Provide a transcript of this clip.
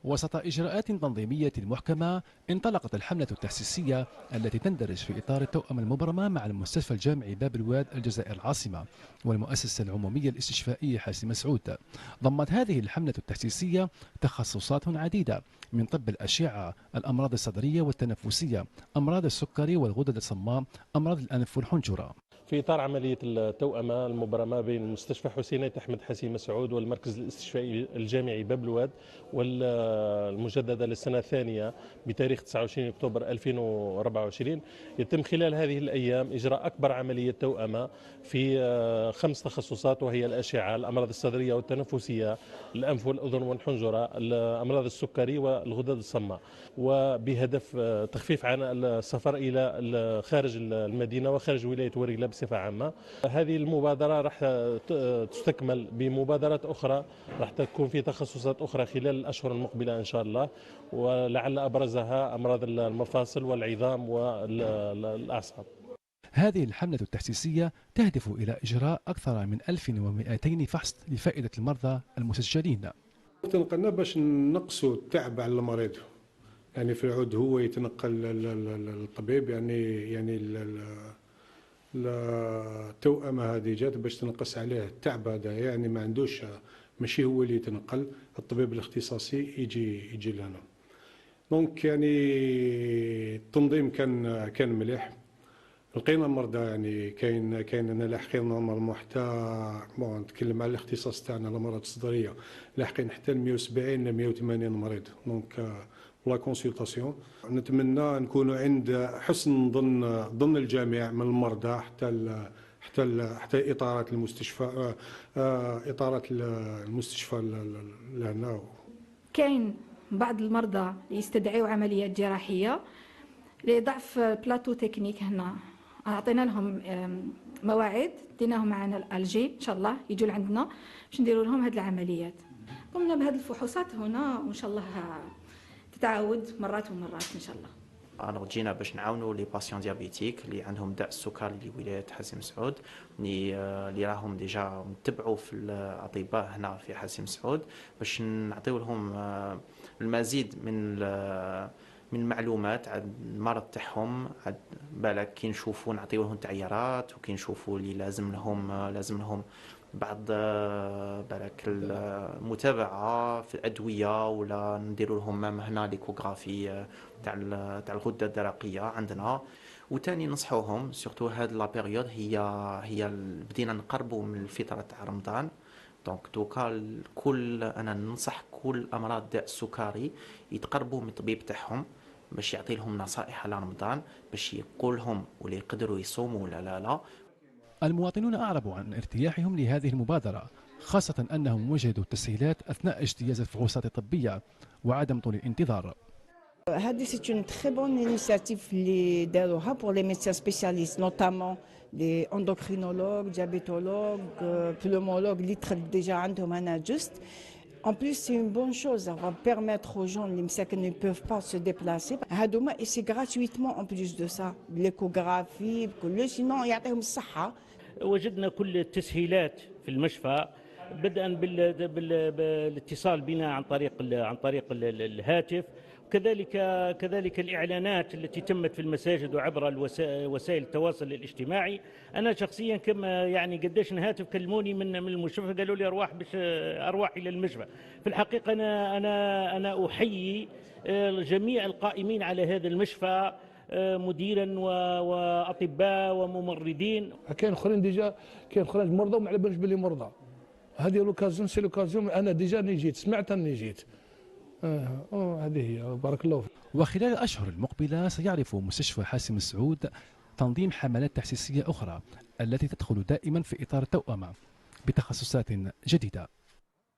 وسط إجراءات تنظيمية محكمة انطلقت الحملة التحسيسية التي تندرج في إطار التوأمة المبرمة مع المستشفى الجامعي باب الواد الجزائر العاصمة والمؤسسة العمومية الاستشفائية حاسم مسعود. ضمت هذه الحملة التحسيسية تخصصات عديدة من طب الأشعة، الأمراض الصدرية والتنفسية، أمراض السكري والغدد الصماء، أمراض الأنف والحنجرة. في إطار عملية التوأمة المبرمة بين مستشفى حسينية أحمد حسين مسعود والمركز الاستشفائي الجامعي باب الواد والمجددة للسنة الثانية بتاريخ 29 أكتوبر 2024، يتم خلال هذه الأيام إجراء أكبر عملية توأمة في 5 تخصصات، وهي الأشعة، الأمراض الصدرية والتنفسية، الأنف والأذن والحنجرة، الأمراض السكري والغدد الصماء، وبهدف تخفيف عن السفر إلى خارج المدينة وخارج ولاية وريلة بصفة عامة. هذه المبادرة راح تستكمل بمبادرات أخرى، راح تكون في تخصصات أخرى خلال الأشهر المقبلة إن شاء الله، ولعل أبرزها أمراض المفاصل والعظام والأعصاب. هذه الحملة التحسيسية تهدف إلى إجراء أكثر من 1200 فحص لفائدة المرضى المسجلين. تنقلنا باش نقصوا التعب على المريض، يعني في العود هو يتنقل الطبيب، يعني التوأمة هذه جات باش تنقص عليه التعب هذا، يعني ما عندوش، ماشي هو اللي يتنقل، الطبيب الاختصاصي يجي لهنا. دونك يعني التنظيم كان مليح، لقينا مرضى، يعني كاين انا لاحقين نورمالمون حتى نتكلم على الاختصاص تاعنا الامراض الصدريه، لاحقين حتى 170 ل 180 مريض دونك لا كونسلطاسيون. نتمنى نكونوا عند حسن ظن الجميع من المرضى حتى اطارات المستشفى، لهنا. كاين بعض المرضى يستدعيوا عمليات جراحيه لضعف بلاتو تكنيك. هنا اعطينا لهم مواعيد، ديناهم معنا الالجي ان شاء الله يجوا لعندنا باش نديروا لهم هذه العمليات. قمنا بهذه الفحوصات هنا وان شاء الله تتعاود مرات ومرات ان شاء الله. انا جينا باش نعاونوا لي باسيون ديابيتيك اللي عندهم داء السكري لولايه حاسم مسعود، اللي راهم ديجا متبعوا في الاطباء هنا في حاسم مسعود، باش نعطيو لهم المزيد من المعلومات عن المرض تاعهم. بالك كي نشوفوا نعطيو لهم تعييرات، وكي نشوفوا اللي لازم لهم بعض بالك المتابعه في الادويه، ولا نديروا لهم هنا ليكوغرافي تاع الغده الدرقيه عندنا. وثاني ننصحوهم سورتو هاد لا بيريود هي بدينا نقربوا من الفتره تاع رمضان، دونك دوكا انا ننصح كل امراض داء السكري يتقربوا من الطبيب تاعهم باش يعطي لهم نصائح على رمضان، باش يقول لهم ولا يقدروا يصوموا ولا لا. المواطنون أعربوا عن ارتياحهم لهذه المبادرة، خاصة أنهم وجدوا التسهيلات أثناء اجتياز الفحوصات الطبية وعدم طول الانتظار. هذه سي اون تري بون انيشيتيف اللي داروها بور لي ميدسان سبيسياليست، نوتامون لي اندوكرينولوج، ديابيتولوج، بلومولوج اللي دخل ديجا عندهم هنا جوست. En plus, c'est une bonne chose. Ça va permettre aux gens qui ne peuvent pas se déplacer. Et c'est gratuitement en plus de ça. L'échographie, sinon, il y a des الصحة. وجدنا كل التسهيلات في المشفى، بدءا بالاتصال بنا عن طريق الهاتف، كذلك الإعلانات التي تمت في المساجد وعبر وسائل التواصل الاجتماعي. أنا شخصيا كما يعني قديش هاتف كلموني من المستشفى قالوا لي أرواح إلى المشفى. في الحقيقة أنا أحيي جميع القائمين على هذا المشفى، مديرا واطباء وممرضين. كاين اخرين ديجا، كاين اخرين مرضى وما على بالش بلي مرضى. هذه لوكازيون، سي لوكازيون، انا ديجا جيت سمعت اني جيت. هذه هي، بارك الله فيك. وخلال الأشهر المقبلة سيعرف مستشفى حاسم مسعود تنظيم حملات تحسيسية أخرى التي تدخل دائما في إطار التوأمة بتخصصات جديدة.